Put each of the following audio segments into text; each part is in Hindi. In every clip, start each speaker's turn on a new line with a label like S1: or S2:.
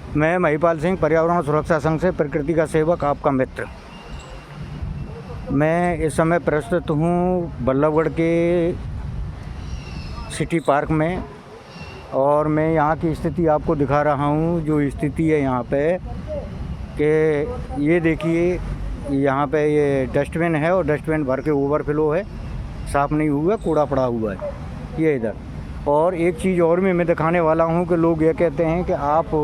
S1: मैं महिपाल सिंह, पर्यावरण सुरक्षा संघ से प्रकृति का सेवक, आपका मित्र। मैं इस समय प्रस्तुत हूँ बल्लभगढ़ के सिटी पार्क में, और मैं यहाँ की स्थिति आपको दिखा रहा हूँ। जो स्थिति है यहाँ पे कि ये देखिए, यहाँ पे ये डस्टबिन है और डस्टबिन भर के ओवरफ्लो है, साफ़ नहीं हुआ, कूड़ा पड़ा हुआ है ये इधर। और एक चीज़ और भी मैं दिखाने वाला हूँ कि लोग ये कहते हैं कि आप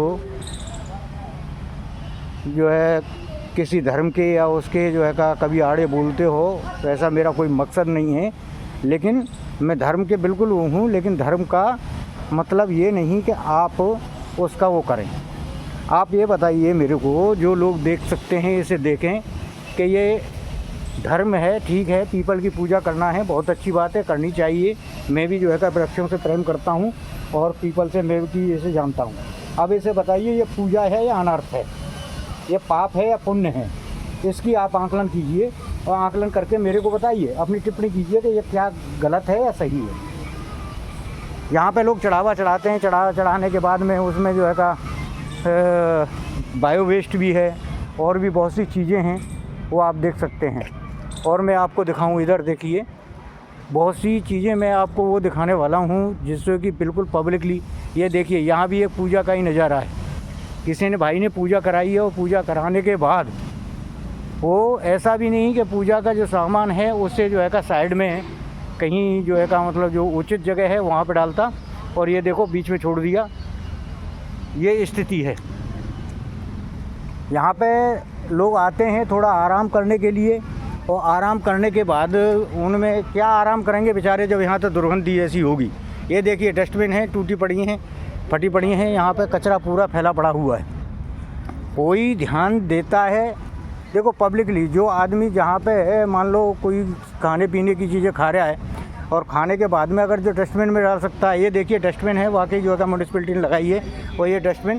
S1: जो है किसी धर्म के या उसके जो है का कभी आड़े बोलते हो, तो ऐसा मेरा कोई मकसद नहीं है। लेकिन मैं धर्म के बिल्कुल वो हूँ, लेकिन धर्म का मतलब ये नहीं कि आप उसका वो करें। आप ये बताइए मेरे को, जो लोग देख सकते हैं इसे देखें कि ये धर्म है, ठीक है, पीपल की पूजा करना है, बहुत अच्छी बात है, करनी चाहिए। मैं भी जो है वृक्षों से प्रेम करता हूँ और पीपल से मैं भी इसे जानता हूँ। अब इसे बताइए, ये पूजा है या अनर्थ है, ये पाप है या पुण्य है, इसकी आप आकलन कीजिए और आकलन करके मेरे को बताइए, अपनी टिप्पणी कीजिए कि ये क्या गलत है या सही है। यहाँ पे लोग चढ़ावा चढ़ाते हैं, चढ़ाने के बाद में उसमें जो है का बायो वेस्ट भी है और भी बहुत सी चीज़ें हैं, वो आप देख सकते हैं। और मैं आपको दिखाऊं, इधर देखिए, बहुत सी चीज़ें मैं आपको वो दिखाने वाला हूँ जिससे कि बिल्कुल पब्लिकली। ये देखिए, यहाँ भी एक पूजा का ही नज़ारा है, किसी ने भाई ने पूजा कराई है और पूजा कराने के बाद वो ऐसा भी नहीं कि पूजा का जो सामान है उससे जो है का साइड में कहीं जो है का मतलब जो उचित जगह है वहाँ पे डालता, और ये देखो बीच में छोड़ दिया। ये स्थिति है। यहाँ पे लोग आते हैं थोड़ा आराम करने के लिए, और आराम करने के बाद उनमें क्या आराम करेंगे बेचारे, जब यहाँ तो दुर्गंधी ऐसी होगी। ये देखिए, डस्टबिन है, टूटी पड़ी हैं, फटी पड़ी हैं, यहाँ पे कचरा पूरा फैला पड़ा हुआ है, कोई ध्यान देता है? देखो पब्लिकली, जो आदमी जहाँ पे मान लो कोई खाने पीने की चीज़ें खा रहा है और खाने के बाद में अगर जो डस्टबिन में डाल सकता है, ये देखिए डस्टबिन है, वाकई जो है म्यूनिसिपैलिटी ने लगाई है। और ये डस्टबिन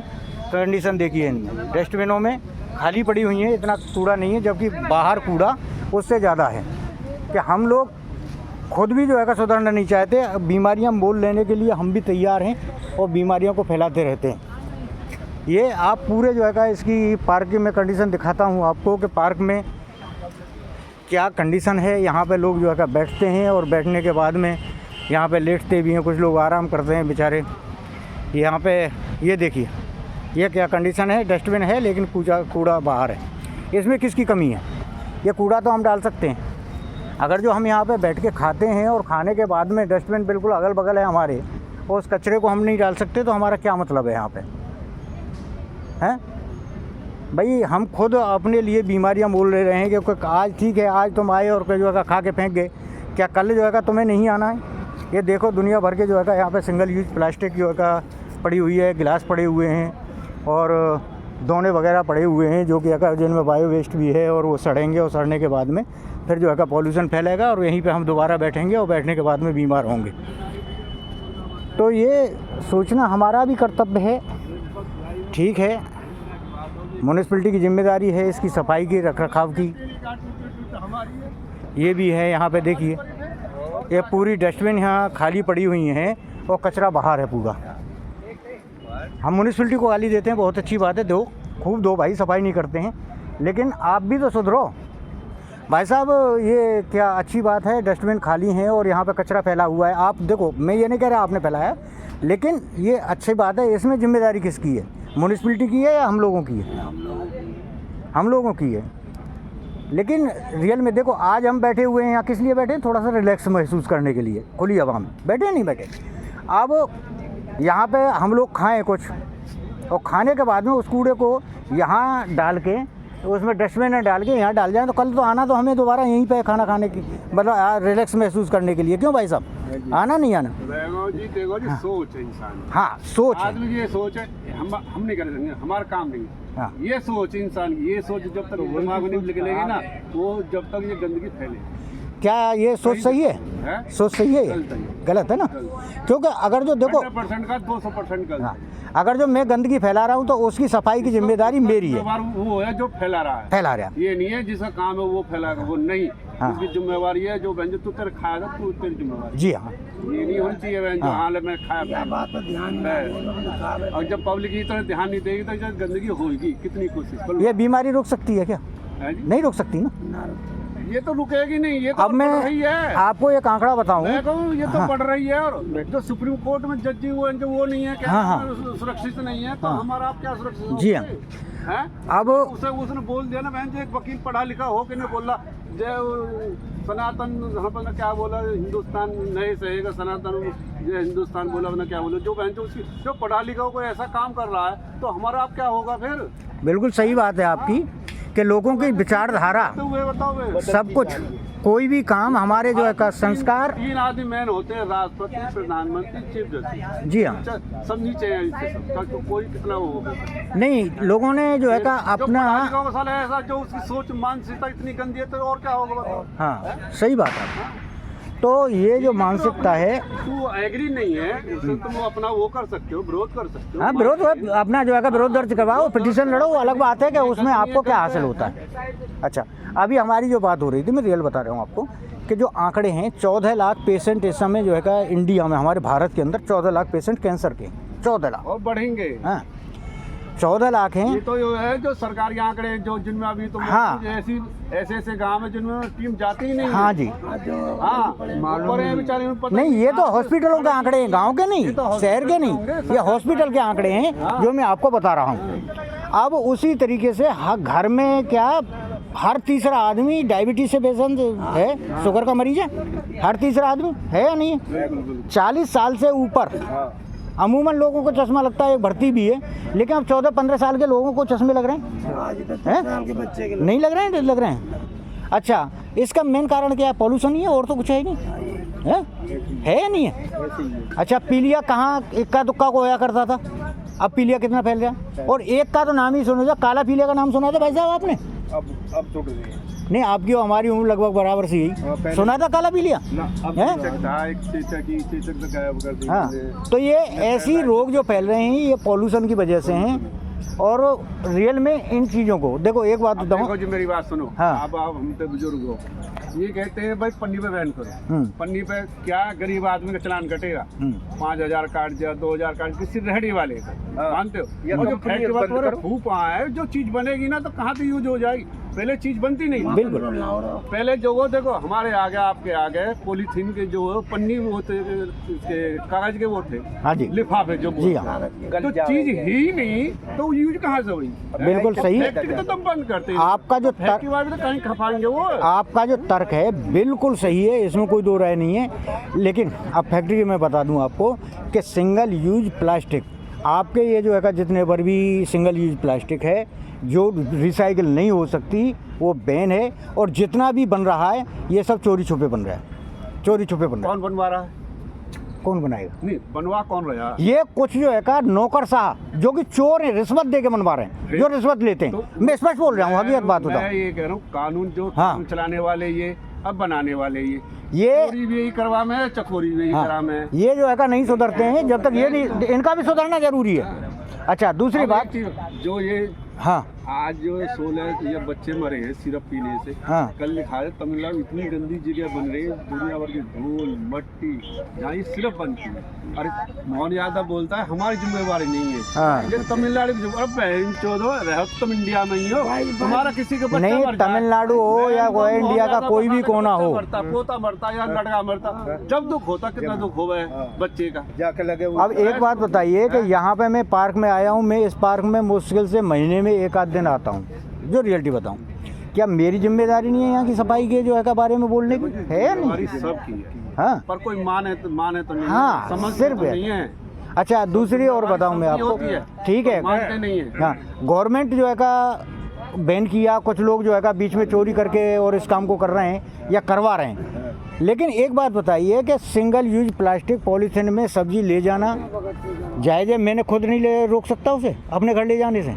S1: कंडीशन देखिए, डस्टबिनों में खाली पड़ी हुई है, इतना कूड़ा नहीं है, जबकि बाहर कूड़ा उससे ज़्यादा है। कि हम लोग खुद भी जो है सुधरना नहीं चाहते, बीमारियां मोल लेने के लिए हम भी तैयार हैं और बीमारियों को फैलाते रहते हैं। ये आप पूरे जो है इसकी पार्क की मैं कंडीशन दिखाता हूँ आपको कि पार्क में क्या कंडीशन है। यहाँ पे लोग जो है बैठते हैं और बैठने के बाद में यहाँ पे लेटते भी हैं, कुछ लोग आराम करते हैं बेचारे। यहाँ पे ये देखिए, ये क्या कंडीशन है, डस्टबिन है लेकिन कूड़ा बाहर है। इसमें किसकी कमी है? ये कूड़ा तो हम डाल सकते हैं, अगर जो हम यहाँ पे बैठ के खाते हैं और खाने के बाद में डस्टबिन बिल्कुल अगल बगल है हमारे, और उस कचरे को हम नहीं डाल सकते, तो हमारा क्या मतलब है यहाँ पे, हैं भाई? हम खुद अपने लिए बीमारियाँ मोल ले रहे हैं क्योंकि आज ठीक है, आज तुम आए और जो है खा के फेंक गए, क्या कल जो है तुम्हें नहीं आना है? ये देखो दुनिया भर के जो है यहाँ पे सिंगल यूज प्लास्टिक जो है पड़ी हुई है, गिलास पड़े हुए हैं और दोने वगैरह पड़े हुए हैं, जो कि जिनमें बायो वेस्ट भी है, और वो सड़ेंगे और सड़ने के बाद में फिर जो है पॉल्यूशन फैलेगा और यहीं पे हम दोबारा बैठेंगे और बैठने के बाद में बीमार होंगे। तो ये सोचना हमारा भी कर्तव्य है, ठीक है, म्यूनिसिपैलिटी की जिम्मेदारी है इसकी सफाई की, रख रखाव की, ये भी है। यहाँ पे देखिए, ये पूरी डस्टबिन यहाँ खाली पड़ी हुई हैं और कचरा बाहर है पूरा। हम म्यूनिसिपैलिटी को गाली देते हैं, बहुत अच्छी बात है, दो खूब दो भाई, सफाई नहीं करते हैं, लेकिन आप भी तो सुधरो भाई साहब। ये क्या अच्छी बात है, डस्टबिन खाली हैं और यहाँ पे कचरा फैला हुआ है। आप देखो, मैं ये नहीं कह रहा आपने फैलाया, लेकिन ये अच्छी बात है। इसमें जिम्मेदारी किसकी है, म्यूनिसिपैलिटी की है या हम लोगों की है? हम लोगों की है। लेकिन रियल में देखो, आज हम बैठे हुए हैं यहाँ किस लिए बैठे हैं? थोड़ा सा रिलैक्स महसूस करने के लिए, खुली हवा में बैठे, नहीं बैठे। अब यहाँ पे हम लोग खाएँ कुछ, और खाने के बाद में उस कूड़े को यहाँ डाल के, उसमें डस्टबिन में डाल के यहाँ डाल जाए, तो कल तो आना तो हमें दोबारा यहीं पे खाना खाने की, मतलब रिलैक्स महसूस करने के लिए। क्यों भाई साहब, आना नहीं आना?
S2: देखो जी, सोच है इंसान।
S1: हाँ, सोच है,
S2: आदमी की ये सोच है, हम नहीं कर सकते, हमारा काम नहीं।
S1: हाँ।
S2: ये सोच इंसान की, ये सोच जब तक दिमाग में नहीं निकलेगी ना, वो जब तक ये गंदगी फैले।
S1: क्या ये सोच सही है? सोच सही है? गलत है ना? क्योंकि अगर जो देखो
S2: 100% का 200% गलत।
S1: हाँ, अगर जो मैं गंदगी फैला रहा हूँ तो उसकी सफाई की जिम्मेदारी मेरी है।
S2: वो है जो फैला रहा है,
S1: फैला रहा है,
S2: ये नहीं है जिसका काम है वो फैलाएगा, वो नहीं।
S1: हाँ।
S2: उसकी जिम्मेवारी है, जो व्यंजन तू तेरे खाएगा तू तेरी जिम्मेवारी।
S1: जी हाँ,
S2: ये नहीं होनी चाहिए व्यंजन
S1: हाँ।
S2: हाँ ले मैं खाया बात पर ध्यान, और जब पब्लिक की तरह ध्यान नहीं देगी तो जब गंदगी होगी कितनी कोशिश
S1: ये बीमारी रोक सकती है क्या?
S2: है जी?
S1: नहीं रोक सकती ना।
S2: ये तो रुकेगी नहीं, ये तो
S1: अब मैं
S2: बढ़ रही है।
S1: आपको एक आंकड़ा बताऊं,
S2: मैं कहूँ ये तो
S1: हाँ।
S2: बढ़ रही है, और जो सुप्रीम कोर्ट में जज हुए हैं जो वो नहीं है क्या,
S1: हाँ, हाँ।
S2: सुरक्षित नहीं है, तो
S1: हाँ।
S2: हमारा आप क्या सुरक्षित
S1: जी हाँ।
S2: हैं?
S1: अब
S2: उसने बोल दिया ना बहन जी, एक वकील पढ़ा लिखा हो के ने बोला जो सनातन हमने क्या बोला, हिंदुस्तान नहीं सहेगा सनातन, ये हिंदुस्तान बोला ना क्या बोला, जो बहन जो उसकी जो पढ़ा लिखा हो कोई ऐसा काम कर रहा है तो हमारा आप क्या होगा फिर?
S1: बिल्कुल सही बात है आपकी कि लोगों की विचारधारा
S2: तो वे बताओ वे
S1: सब कुछ, कोई भी काम हमारे जो है का संस्कार।
S2: तीन आदमी मैन होते हैं, राष्ट्रपति, प्रधानमंत्री, चीफ जस्टिस।
S1: जी हाँ,
S2: सब नीचे हैं इससे सब, ताकि कोई कितना वो होगा।
S1: नहीं लोगों ने जो है का
S2: जो
S1: अपना,
S2: पढ़ा लिखा मसाला है ऐसा, जो उसकी सोच मानसिकता इतनी गंदी है तो और क्या होगा बताओ?
S1: हाँ सही बात है। तो ये जो मानसिकता है,
S2: तू एग्री नहीं है उससे तुम अपना वो कर सकते हो, विरोध कर सकते हो।
S1: हाँ विरोध अपना जो है का विरोध दर्ज करवाओ, पिटीशन लड़ो, वो अलग बात है कि उसमें आपको क्या हासिल होता है। अच्छा, अभी हमारी जो बात हो रही थी, मैं रियल बता रहा हूँ आपको कि जो आंकड़े हैं 14 लाख पेशेंट इस समय जो है का इंडिया में, हमारे भारत के अंदर 14 लाख पेशेंट कैंसर के, 14 लाख,
S2: और बढ़ेंगे।
S1: हाँ 14 लाख हैं।
S2: ये तो ये है जो सरकारी आंकड़े हैं, जो जिनमें अभी तो
S1: हाँ।
S2: ऐसे गांव है जिनमें टीम जाती ही नहीं है।
S1: हाँ जी,
S2: हाँ ऊपर है बेचारे में पता
S1: नहीं ये तो हॉस्पिटलों के आंकड़े हैं, गांव के नहीं,
S2: तो
S1: शहर के नहीं, ये हॉस्पिटल के आंकड़े हैं जो मैं आपको बता रहा हूँ। अब उसी तरीके से घर में क्या हर तीसरा आदमी डायबिटीज से पेशेंट है, शुगर का मरीज है, हर तीसरा आदमी है या नहीं है? 40 साल से ऊपर अमूमन लोगों को चश्मा लगता है, एक भर्ती भी है, लेकिन अब 14-15 साल के लोगों को चश्मे लग रहे हैं, नहीं लग रहे हैं, लग रहे हैं। अच्छा, इसका मेन कारण क्या है? पॉल्यूशन ही है, और तो कुछ है ही नहीं है या नहीं है? अच्छा, पीलिया कहाँ इक्का दुक्का को होया करता था, अब पीलिया कितना फैल गया, और एक का तो नाम ही सुना था, काला पीलिया का नाम सुना था भाई साहब आपने?
S2: अब छूट गई है।
S1: नहीं, आपकी और हमारी उम्र लगभग बराबर सी ही, सुना था काला पीलिया? हाँ, तो ये ऐसी रोग जो फैल रहे हैं ये पॉल्यूशन की वजह से हैं, और रियल में इन चीज़ों को देखो, एक बात बताऊँ
S2: जी, मेरी बात सुनो।
S1: हाँ।
S2: अब आप हम तो बुजुर्ग हो, ये कहते हैं भाई पन्नी पे बैन करो, पन्नी पे क्या गरीब आदमी का चलान कटेगा, 5,000 काट दिया, 2,000 काट, किसी रेहड़ी वाले का, मानते हो? और जो फैक्ट्री वाला फूक है, जो चीज बनेगी ना तो कहाँ से यूज हो जाएगी, पहले चीज बनती नहीं।
S1: बिल्कुल,
S2: पहले जो वो देखो हमारे आगे आपके आगे पॉलीथीन के जो पन्नी वो थे, कागज के वो थे,
S1: हाँ जी,
S2: लिफाफे जो
S1: जी हाँ,
S2: तो चीज ही नहीं तो यूज कहाँ से हुई?
S1: बिल्कुल सही।
S2: फैक्ट्री तो तुम बंद करते हैं,
S1: आपका जो
S2: फैक्ट्री वाले तो कहीं खपाएंगे वो।
S1: आपका जो तर्क है बिल्कुल सही है, इसमें कोई दो राय नहीं है, लेकिन अब फैक्ट्री मैं बता दूं आपको कि सिंगल यूज प्लास्टिक, आपके ये जो है का जितने पर भी सिंगल यूज प्लास्टिक है जो रिसाइकिल नहीं हो सकती वो बैन है, और जितना भी बन रहा है ये सब चोरी छुपे बन रहा है, चोरी छुपे बन रहा है।
S2: कौन बनवा रहा है?
S1: कौन बनाएगा?
S2: नहीं बनवा कौन रहा है?
S1: ये कुछ जो है का नौकरशाह जो कि चोर है, रिश्वत दे के बनवा रहे हैं, जो रिश्वत लेते हैं।
S2: तो
S1: मैं स्पष्ट बोल रहा हूँ, हकीकत बात
S2: मैं
S1: बताऊँ।
S2: ये कह रहा हूँ कानून जो
S1: हाँ।
S2: कानून चलाने वाले ये, अब बनाने वाले ये चोरी भी यही करवा में, चकोरी भी यही करा में।
S1: ये जो है का नहीं सुधरते हैं, जब तक ये नहीं, इनका भी सुधरना जरूरी है। अच्छा, दूसरी बात
S2: जो ये
S1: हाँ,
S2: आज जो 16 ये बच्चे मरे हैं सिरप पीने से,
S1: हाँ।
S2: कल लिखा है तमिलनाडु इतनी गंदी जगह बन रही है, दुनिया भर की धूल मट्टी जहाँ ये सिरप बनती है। अरे मोहन यादव बोलता है हमारी जिम्मेवारी नहीं है,
S1: हाँ।
S2: ये तमिलनाडु की रहो तुम इंडिया में ही हो, तुम्हारा किसी का बच्चा
S1: नहीं,
S2: मर जाए,
S1: तमिलनाडु हो या कोई इंडिया का कोई भी कोना हो,
S2: मरता पोता मरता या लड़का मरता, जब दुख होता कितना दुख होगा बच्चे का जाके लगे।
S1: अब एक बात बताइए कि यहाँ पे मैं पार्क में आया हूँ, मैं इस पार्क में मुश्किल से महीने में एक आध दिन आता हूँ, जो रियलिटी बताऊँ, क्या मेरी जिम्मेदारी नहीं है यहाँ की सफाई के जो है का बारे में बोलने की? है या नहीं?
S2: सब की है,
S1: हाँ,
S2: पर कोई माने तो नहीं,
S1: हाँ,
S2: समझ
S1: सिर्फ
S2: नहीं है।
S1: अच्छा, दूसरी और बताऊँ मैं आपको, ठीक है,
S2: मानते नहीं है।
S1: हाँ, गवर्नमेंट जो है का बैन किया, कुछ लोग जो है का बीच में चोरी करके और इस काम को कर रहे हैं या करवा रहे हैं, लेकिन एक बात बताइए कि सिंगल यूज प्लास्टिक पॉलीथीन में सब्जी ले जाना जायज़ है? मैंने खुद नहीं ले रोक सकता उसे अपने घर ले जाने से?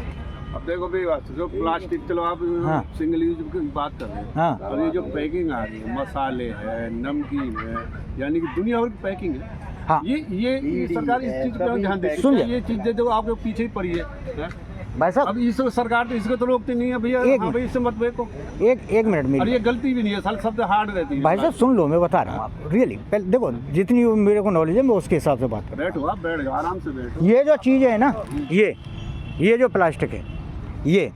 S2: अब देखो भाई बात, जो प्लास्टिक चलो आप
S1: हाँ।
S2: सिंगल यूज की बात कर रहे हैं,
S1: हाँ।
S2: और ये जो पैकिंग आ रही है, मसाले है, नमकीन है, यानी कि दुनिया भर की पैकिंग है,
S1: हाँ।
S2: ये सरकार इस चीज पर ध्यान दे,
S1: सुनिए।
S2: ये चीजें जो आपके पीछे ही पड़ी है,
S1: भाई साहब
S2: अब इस सरकार तो इसको तो रोकती नहीं है भैया, हाँ भाई इससे मत बेचो।
S1: एक मिनट में,
S2: और ये गलती भी नहीं है, साल सबसे हार्ड रहती है।
S1: भाई साहब सुन लो, मैं बता रहा हूँ आपको रियली, पहले देखो जितनी मेरे को नॉलेज है मैं उसके हिसाब से बात कर रहा
S2: बैठो, आप बैठ जाओ, आराम से बैठो।
S1: हूँ। ये जो चीज़ है ना, ये जो प्लास्टिक है, ये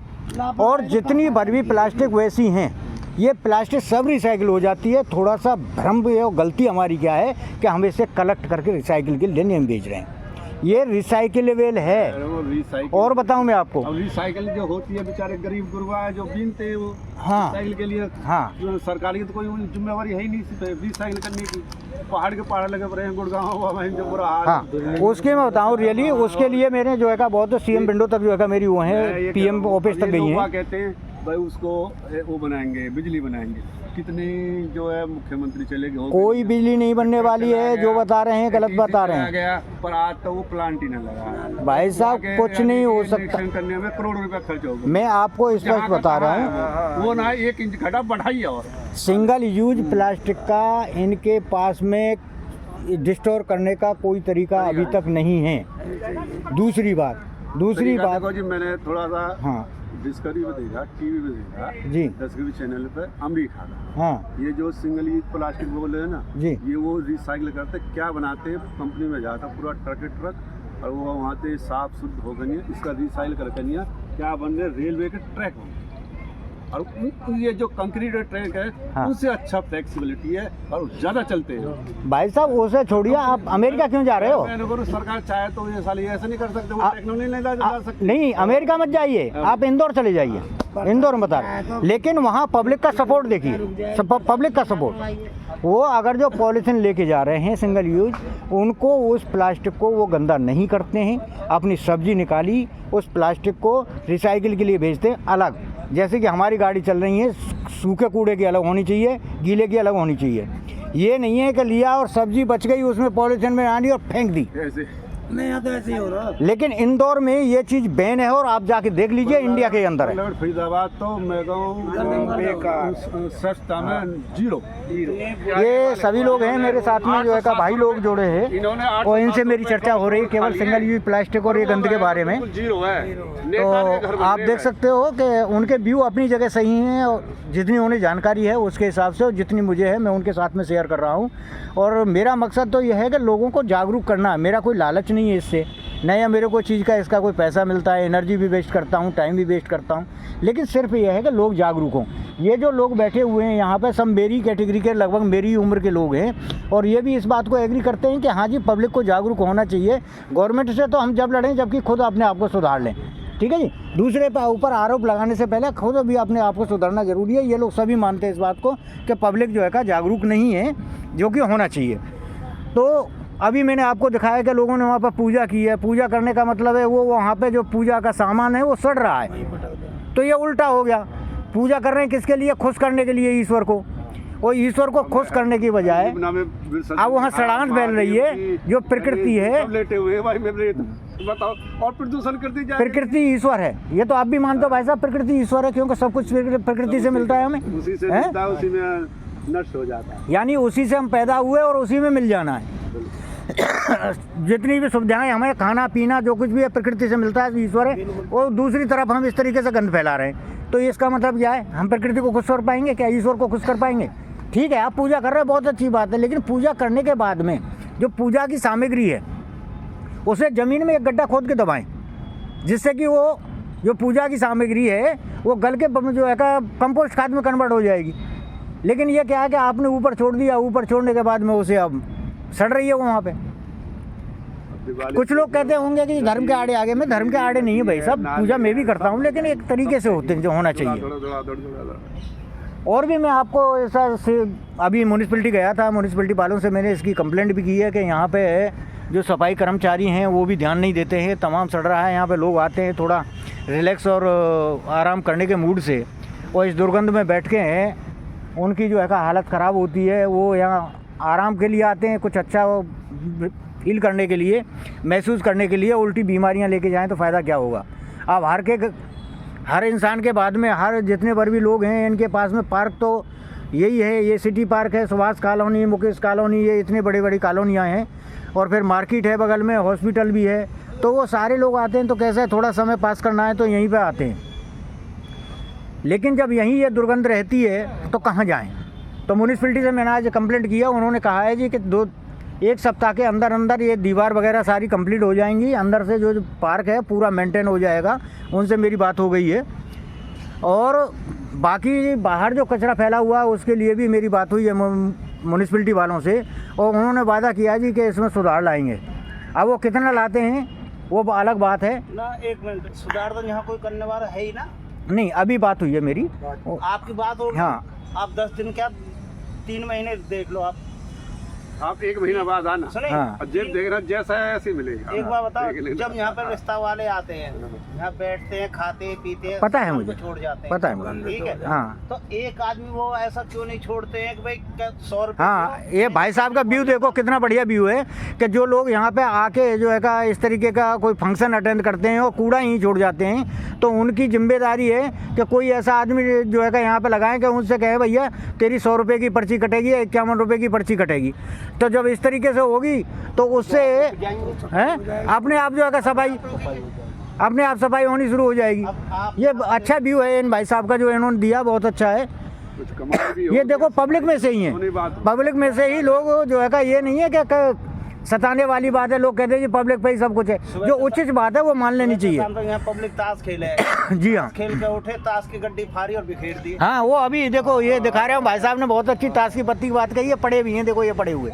S1: और जितनी भर भी प्लास्टिक वैसी हैं, ये प्लास्टिक सब रिसाइकिल हो जाती है। थोड़ा सा भ्रम है और गलती हमारी क्या है कि हम इसे कलेक्ट करके रिसाइकिल के लिए नहीं बेच रहे हैं। ये रिसाइकिलेबल है। और बताऊं मैं आपको,
S2: अब रिसाइकिल जो होती है बेचारे गरीब गुरबा है जो बीनते हैं वो
S1: हाँ
S2: रिसाइकिल के लिए,
S1: हाँ
S2: जो सरकार की तो कोई जिम्मेवारी है ही नहीं रिसाइकिल करने की। पहाड़ के पहाड़ लगे पड़े हैं गुड़गांव जो बुरा हाल।
S1: हाँ, उसके मैं बताऊं रियली, उसके लिए मैंने जो है का बहुत सीएम विंडो तक जो है का मेरी वो है पीएम ऑफिस तक गई है।
S2: कहते हैं भाई उसको वो बनाएंगे, बिजली बनाएंगे। कितने जो है मुख्यमंत्री चले गए,
S1: कोई बिजली नहीं बनने वाली है, जो बता रहे हैं गलत बता रहे हैं।
S2: गया पर आज तो वो प्लांट ही न लगा।
S1: भाई साहब कुछ नहीं हो सकता,
S2: करने में करोड़ रुपया खर्च होगा।
S1: मैं आपको स्पष्ट बता रहा हूँ,
S2: वो ना 1 इंच घटा बढ़ाइए। और
S1: सिंगल यूज प्लास्टिक का इनके पास में डिस्टोर करने का कोई तरीका अभी तक नहीं है। दूसरी बात
S2: देखो जी, मैंने थोड़ा सा
S1: हाँ
S2: डिस्कवरी में देखा, टीवी में देखा
S1: जी,
S2: डिस्कवरी चैनल पे अमेरिका का।
S1: हाँ
S2: ये जो सिंगल यूज प्लास्टिक बोल रहे हैं ना
S1: जी,
S2: ये वो रिसाइकिल करते क्या बनाते हैं, कंपनी में जाता पूरा ट्रक और वो वहाँ से साफ शुद्ध हो गई, इसका रिसाइकिल करके नहीं क्या बन रहे रेलवे के ट्रैक हो, और ये जो कंक्रीट ट्रैक है
S1: हाँ।
S2: उससे अच्छा फ्लेक्सिबिलिटी है और ज़्यादा चलते हैं।
S1: भाई साहब उसे छोड़िए, आप अमेरिका क्यों जा रहे हो?
S2: सरकार चाहे तो ये साली ऐसा नहीं कर सकते, वो टेक्नोलॉजी नहीं ला सकते।
S1: नहीं, अमेरिका मत जाइए, आप इंदौर चले जाइए, इंदौर में बता रहे। लेकिन वहाँ पब्लिक का सपोर्ट देखिए, पब्लिक का सपोर्ट। वो अगर जो पॉलीथीन लेके जा रहे हैं सिंगल यूज, उनको उस प्लास्टिक को वो गंदा नहीं करते हैं, अपनी सब्जी निकाली उस प्लास्टिक को रिसाइकिल के लिए भेजते हैं अलग। जैसे कि हमारी गाड़ी चल रही है, सूखे कूड़े की अलग होनी चाहिए, गीले की अलग होनी चाहिए। ये नहीं है कि लिया और सब्जी बच गई उसमें पॉलीथीन में डाली और फेंक दी।
S2: नहीं यहाँ तो ऐसे ही हो रहा।
S1: लेकिन इंदौर में ये चीज़ बैन है और आप जाके देख लीजिए, इंडिया के अंदर है।
S2: फरीदाबाद तो मैं कहूँ सस्ता में जीरो।
S1: ये सभी लोग हैं मेरे साथ में जो है का भाई लोग जोड़े हैं और इनसे मेरी चर्चा हो रही है केवल सिंगल यूज प्लास्टिक और ये गंदगी के बारे में। तो आप देख सकते हो कि उनके व्यू अपनी जगह सही हैं और जितनी उन्हें जानकारी है उसके हिसाब से और जितनी मुझे है मैं उनके साथ में शेयर कर रहा हूँ। और मेरा मकसद तो यह है कि लोगों को जागरूक करना। मेरा कोई लालच नहीं है इससे, नया मेरे को चीज़ का इसका कोई पैसा मिलता है, एनर्जी भी वेस्ट करता हूँ, टाइम भी वेस्ट करता हूँ, लेकिन सिर्फ यह है कि लोग जागरूक हों। ये जो लोग बैठे हुए हैं यहाँ पे सब मेरी कैटेगरी के, लगभग मेरी उम्र के लोग हैं और ये भी इस बात को एग्री करते हैं कि हाँ जी पब्लिक को जागरूक होना चाहिए। गवर्नमेंट से तो हम जब लड़ें जबकि खुद अपने आप को सुधार लें, ठीक है जी। दूसरे पर ऊपर आरोप लगाने से पहले खुद भी अपने आप को सुधारना जरूरी है। ये लोग सभी मानते हैं इस बात को कि पब्लिक जो है का जागरूक नहीं है, जो कि होना चाहिए। तो अभी मैंने आपको दिखाया कि लोगों ने वहाँ पर पूजा की है। पूजा करने का मतलब है वो वहाँ पे जो पूजा का सामान है वो सड़ रहा है, तो ये उल्टा हो गया। पूजा कर रहे हैं किसके लिए? खुश करने के लिए ईश्वर को, और ईश्वर को खुश करने की बजाय अब वहाँ सड़ांत फैल रही है जो प्रकृति है।
S2: लेटे हुए भाई बताओ, और प्रदूषण कर दी जाए।
S1: प्रकृति ईश्वर है, ये तो आप भी मानते हो भाई साहब, प्रकृति ईश्वर है क्योंकि सब कुछ प्रकृति से मिलता है हमें,
S2: उसी से मिलता है, उसी में नष्ट हो जाता है।
S1: यानी उसी से हम पैदा हुए और उसी में मिल जाना है। जितनी भी सुविधाएं हमें, खाना पीना जो कुछ भी है प्रकृति से मिलता है, ईश्वर है। और दूसरी तरफ हम इस तरीके से गंद फैला रहे हैं, तो इसका मतलब क्या है? हम प्रकृति को खुश कर पाएंगे क्या? ईश्वर को खुश कर पाएंगे? ठीक है, आप पूजा कर रहे हैं, बहुत अच्छी बात है, लेकिन पूजा करने के बाद में जो पूजा की सामग्री है उसे ज़मीन में एक गड्ढा खोद के दबाएं, जिससे कि वो जो पूजा की सामग्री है वो गल के जो है का कंपोस्ट खाद में कन्वर्ट हो जाएगी। लेकिन ये क्या है कि आपने ऊपर छोड़ दिया, ऊपर छोड़ने के बाद में उसे अब सड़ रही है वो वहाँ पे। कुछ लोग कहते होंगे कि धर्म के आड़े आगे, मैं धर्म के आड़े नहीं है भाई साहब, पूजा मैं भी करता हूँ, लेकिन एक तरीके से होते हैं जो होना चाहिए। और भी मैं आपको ऐसा अभी म्यूनिसिपैलिटी गया था, म्यूनिसिपैलिटी वालों से मैंने इसकी कंप्लेंट भी की है कि यहाँ पे जो सफाई कर्मचारी हैं वो भी ध्यान नहीं देते हैं, तमाम सड़ रहा है। यहाँ पे लोग आते हैं थोड़ा रिलैक्स और आराम करने के मूड से, और इस दुर्गंध में बैठ के उनकी जो है का हालत ख़राब होती है। वो यहाँ आराम के लिए आते हैं, कुछ अच्छा फील करने के लिए, महसूस करने के लिए। उल्टी बीमारियाँ लेके जाएँ तो फ़ायदा क्या होगा? अब हर इंसान के बाद में हर जितने पर भी लोग हैं इनके पास में पार्क तो यही है, ये सिटी पार्क है, सुभाष कॉलोनी, मुकेश कॉलोनी, ये इतने बड़ी बड़ी कॉलोनियाँ हैं। और फिर मार्केट है बगल में, हॉस्पिटल भी है, तो वो सारे लोग आते हैं, तो कैसे है, थोड़ा समय पास करना है तो यहीं पे आते हैं। लेकिन जब यहीं ये दुर्गंध रहती है तो कहाँ जाएं? तो म्यूनिसिपैलिटी से मैंने आज कंप्लेंट किया, उन्होंने कहा है जी कि 1 सप्ताह के अंदर अंदर ये दीवार वगैरह सारी कंप्लीट हो जाएंगी, अंदर से जो पार्क है पूरा मेंटेन हो जाएगा। उनसे मेरी बात हो गई है। और बाकी बाहर जो कचरा फैला हुआ है उसके लिए भी मेरी बात हुई है म्यूनिसिपैलिटी वालों से, और उन्होंने वादा किया जी कि इसमें सुधार लाएंगे। अब वो कितना लाते हैं वो अलग बात है
S3: ना। 1 मिनट, सुधार तो यहाँ कोई करने वाला है ही ना।
S1: नहीं, अभी बात हुई है मेरी।
S3: आपकी बात होगी।
S1: हाँ,
S3: आप 10 दिन क्या 3 महीने देख लो
S2: आप 1 महीना बाद आना।
S3: सुनिए,
S1: हाँ।
S2: जब देख रहा जैसा है ऐसे ही मिलेगा।
S3: एक बार बताओ,
S2: देख लेना।
S3: जब यहाँ पर रिश्ता वाले आते हैं, यहाँ बैठते हैं, खाते हैं, पीते हैं,
S1: पता है
S3: शाम को
S1: मुझे,
S3: छोड़ जाते हैं,
S1: पता है मुझे।
S3: ठीक है।
S1: हाँ
S3: तो एक आदमी वो ऐसा क्यों नहीं छोड़ते हैं कि भाई 100 रुपये।
S1: हाँ, ये भाई साहब का व्यू देखो कितना बढ़िया व्यू है कि जो लोग यहाँ पे आके जो है का इस तरीके का कोई फंक्शन अटेंड करते हैं और कूड़ा यहीं छोड़ जाते हैं, तो उनकी जिम्मेदारी है कि कोई ऐसा आदमी जो है का यहाँ पे लगाएं कि उनसे कहे भैया तेरी 100 रुपये की पर्ची कटेगी या 51 रुपये की पर्ची कटेगी। तो जब इस तरीके से होगी तो उससे है अपने आप जो है का सफाई, अपने आप सफाई होनी शुरू हो जाएगी। ये अच्छा व्यू है इन भाई साहब का जो इन्होंने दिया, बहुत अच्छा है।
S2: कुछ कमाई भी हो
S1: ये देखो पब्लिक में से ही है, पब्लिक में से ही लोग जो है का, ये नहीं है कि सताने वाली बात है। लोग कहते हैं जी पब्लिक पे ही सब कुछ है, जो उचित बात है वो मान लेनी चाहिए।
S3: यहाँ पब्लिक ताश खेले
S1: जी हाँ,
S3: खेल के उठे, ताश की गड्डी फाड़ी और बिखेर दी।
S1: हाँ वो अभी देखो ये दिखा रहे हो, भाई साहब ने बहुत अच्छी ताश की पत्ती की बात कही है, पड़े भी हैं, देखो ये पड़े हुए।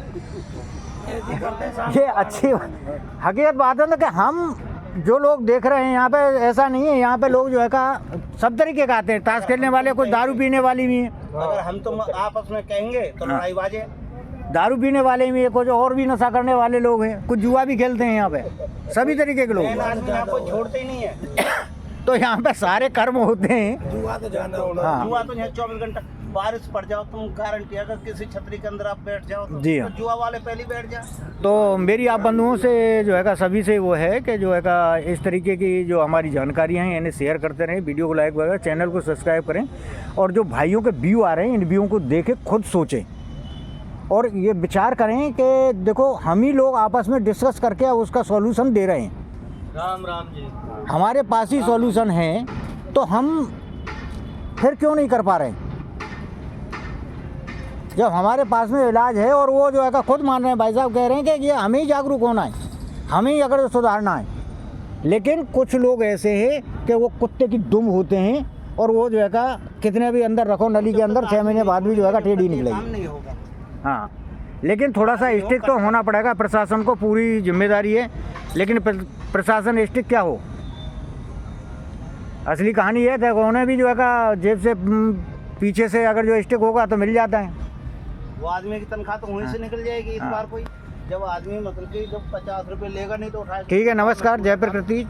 S1: ये अच्छी हकीकत बात है ना कि हम जो लोग देख रहे हैं यहाँ पे, ऐसा नहीं है, यहाँ पे लोग जो है का सब तरीके का आते हैं, ताश खेलने वाले, कुछ दारू पीने वाली भी हैं।
S3: अगर हम तुम आपस में कहेंगे तो लड़ाई बाजे।
S1: दारू पीने वाले भी हैं, कुछ और भी नशा करने वाले लोग हैं, कुछ जुआ भी खेलते हैं यहाँ पे, सभी तरीके के लोग।
S3: यहाँ कोई छोड़ते ही नहीं है।
S1: तो यहाँ पे सारे कर्म होते हैं।
S3: जुआ तो जाना होना।
S1: हाँ।
S3: जुआ तो यहाँ 24 घंटा, बारिश पड़ जाओ तुम गारंटी, अगर किसी छतरी के अंदर आप बैठ जाओ तो,
S1: जी हाँ।
S3: तो जुआ वाले पहले बैठ जाए।
S1: तो मेरी आप बंधुओं से जो है का, सभी से वो है कि जो है का इस तरीके की जो हमारी जानकारियाँ हैं इन्हें शेयर करते रहें, वीडियो को लाइक वगैरह, चैनल को सब्सक्राइब करें, और जो भाइयों के व्यू आ रहे हैं इन व्यू को देखे खुद सोचें और ये विचार करें कि देखो हम ही लोग आपस में डिस्कस करके उसका सॉल्यूशन दे रहे हैं।
S3: राम राम जी।
S1: हमारे पास ही सॉल्यूशन है, तो हम फिर क्यों नहीं कर पा रहे? जब हमारे पास में इलाज है और वो जो है का खुद मान रहे हैं, भाई साहब कह रहे हैं कि ये हमें ही जागरूक होना है, हमें ही अगर सुधारना है। लेकिन कुछ लोग ऐसे हैं कि वो कुत्ते की दुम होते हैं, और वो जो है का कितने भी अंदर रखो नली के अंदर, 6 महीने बाद भी जो है का टेढ़ी निकलेगी।
S3: नहीं होगा।
S1: हाँ, लेकिन थोड़ा सा स्ट्रिक्ट तो होना पड़ेगा, प्रशासन को पूरी जिम्मेदारी है। लेकिन प्रशासन स्ट्रिक्ट क्या हो, असली कहानी है देखो, उन्हें भी जो है का जेब से पीछे से अगर जो स्टिक होगा तो मिल जाता है।
S3: वो आदमी की तनख्वाह तो वहीं से निकल जाएगी इस बार। कोई जब आदमी मतलब कि जब 50 रुपए लेगा नहीं तो उठाएगा।
S1: ठीक है, नमस्कार, जय प्रकृति।